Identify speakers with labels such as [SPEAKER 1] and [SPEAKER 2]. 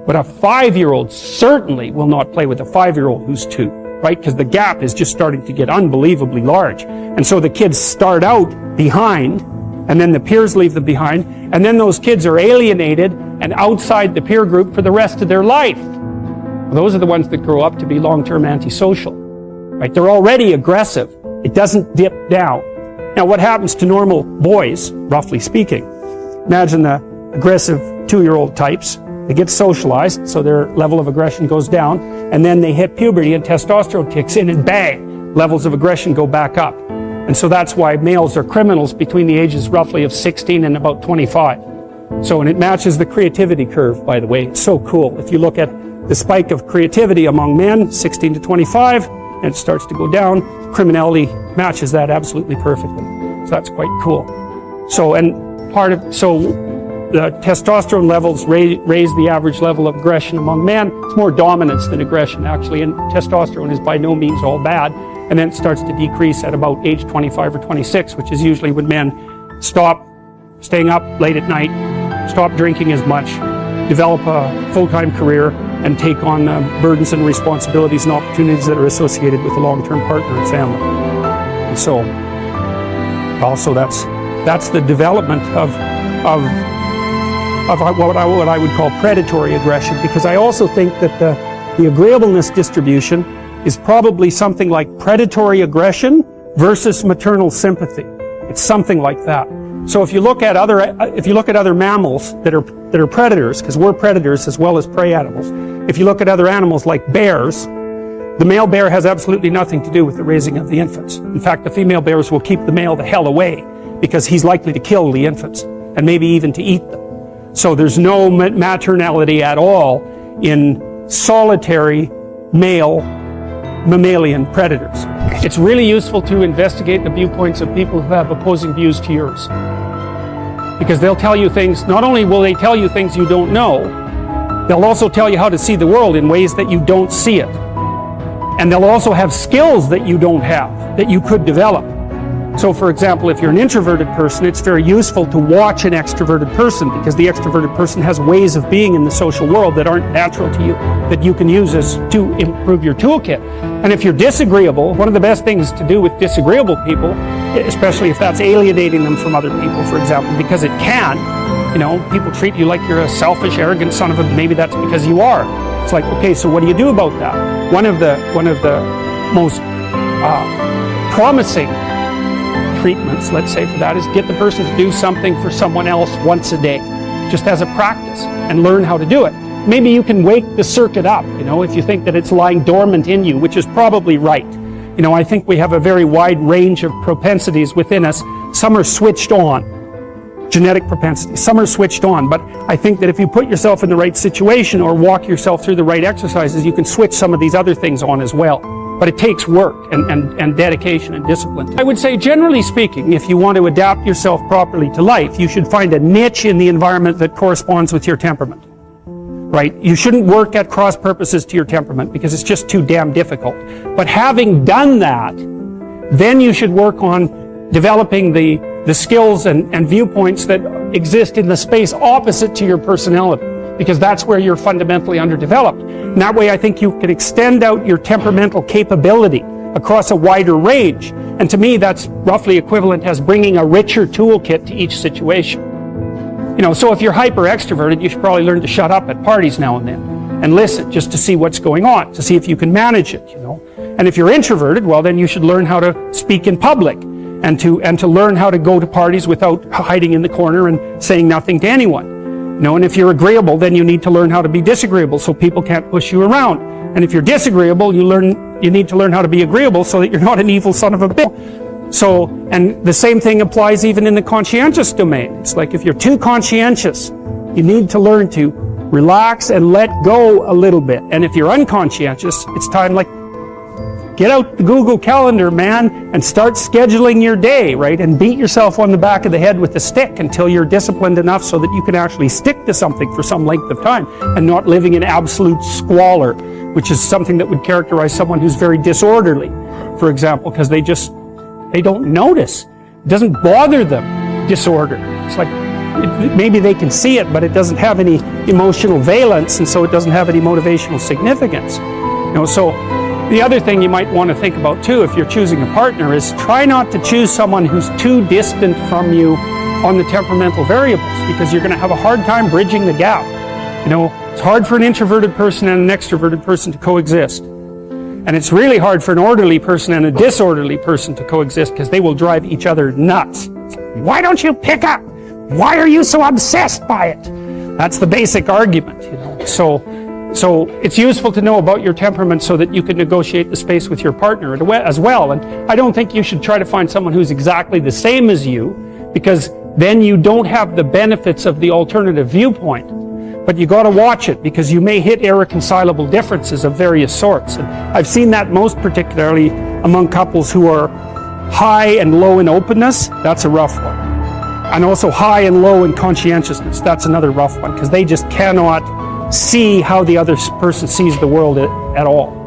[SPEAKER 1] But a 5-year-old certainly will not play with a 5-year-old who's 2, right? Because the gap is just starting to get unbelievably large. And so the kids start out behind, and then the peers leave them behind, and then those kids are alienated and outside the peer group for the rest of their life. Those are the ones that grow up to be long-term antisocial, right? They're already aggressive. It doesn't dip down. Now, what happens to normal boys, roughly speaking? Imagine the aggressive 2-year-old types. They get socialized, so their level of aggression goes down, and then they hit puberty and testosterone kicks in, and bang, levels of aggression go back up. And so that's why males are criminals between the ages roughly of 16 and about 25. So, and it matches the creativity curve, by the way. It's so cool. If you look at the spike of creativity among men, 16 to 25, and it starts to go down, criminality matches that absolutely perfectly. So that's quite cool. So, and the testosterone levels raise the average level of aggression among men. It's more dominance than aggression, actually, and testosterone is by no means all bad. And then it starts to decrease at about age 25 or 26, which is usually when men stop staying up late at night, stop drinking as much, develop a full-time career, and take on burdens and responsibilities and opportunities that are associated with a long-term partner and family. And so, also that's the development of what I would call predatory aggression, because I also think that the agreeableness distribution is probably something like predatory aggression versus maternal sympathy. It's something like that. So if you look at other mammals that are predators, because we're predators as well as prey animals, if you look at other animals like bears, the male bear has absolutely nothing to do with the raising of the infants. In fact, the female bears will keep the male the hell away because he's likely to kill the infants and maybe even to eat them. So there's no maternality at all in solitary male mammalian predators. It's really useful to investigate the viewpoints of people who have opposing views to yours, because they'll tell you things. Not only will they tell you things you don't know, they'll also tell you how to see the world in ways that you don't see it. And they'll also have skills that you don't have, that you could develop. So for example, if you're an introverted person, it's very useful to watch an extroverted person, because the extroverted person has ways of being in the social world that aren't natural to you, that you can use to improve your toolkit. And if you're disagreeable, one of the best things to do with disagreeable people, especially if that's alienating them from other people, for example, because it can, people treat you like you're a selfish, arrogant son of a, maybe that's because you are. It's like, okay, so what do you do about that? One of the most promising treatments, let's say, for that is get the person to do something for someone else once a day, just as a practice, and learn how to do it. Maybe you can wake the circuit up, if you think that it's lying dormant in you, which is probably right. I think we have a very wide range of propensities within us. Some are switched on, genetic propensities. Some are switched on, but I think that if you put yourself in the right situation or walk yourself through the right exercises, you can switch some of these other things on as well. But it takes work and dedication and discipline. I would say, generally speaking, if you want to adapt yourself properly to life, you should find a niche in the environment that corresponds with your temperament. Right? You shouldn't work at cross purposes to your temperament because it's just too damn difficult. But having done that, then you should work on developing the skills and viewpoints that exist in the space opposite to your personality, because that's where you're fundamentally underdeveloped. And that way I think you can extend out your temperamental capability across a wider range. And to me, that's roughly equivalent as bringing a richer toolkit to each situation. So if you're hyper extroverted, you should probably learn to shut up at parties now and then and listen just to see what's going on, to see if you can manage it, And if you're introverted, well, then you should learn how to speak in public and to learn how to go to parties without hiding in the corner and saying nothing to anyone. And if you're agreeable, then you need to learn how to be disagreeable so people can't push you around. And if you're disagreeable, you need to learn how to be agreeable so that you're not an evil son of a bitch. So, and the same thing applies even in the conscientious domain. It's like if you're too conscientious, you need to learn to relax and let go a little bit. And if you're unconscientious, it's time get out the Google Calendar, man, and start scheduling your day, right? And beat yourself on the back of the head with a stick until you're disciplined enough so that you can actually stick to something for some length of time and not living in absolute squalor, which is something that would characterize someone who's very disorderly, for example, because they don't notice. It doesn't bother them, disorder. It's like, maybe they can see it, but it doesn't have any emotional valence, and so it doesn't have any motivational significance. So the other thing you might want to think about too, if you're choosing a partner, is try not to choose someone who's too distant from you on the temperamental variables, because you're going to have a hard time bridging the gap. It's hard for an introverted person and an extroverted person to coexist. And it's really hard for an orderly person and a disorderly person to coexist, because they will drive each other nuts. Why don't you pick up? Why are you so obsessed by it? That's the basic argument, So it's useful to know about your temperament so that you can negotiate the space with your partner as well. And I don't think you should try to find someone who's exactly the same as you, because then you don't have the benefits of the alternative viewpoint. But you got to watch it, because you may hit irreconcilable differences of various sorts. And I've seen that most particularly among couples who are high and low in openness. That's a rough one. And also high and low in conscientiousness. That's another rough one, because they just cannot see how the other person sees the world at all.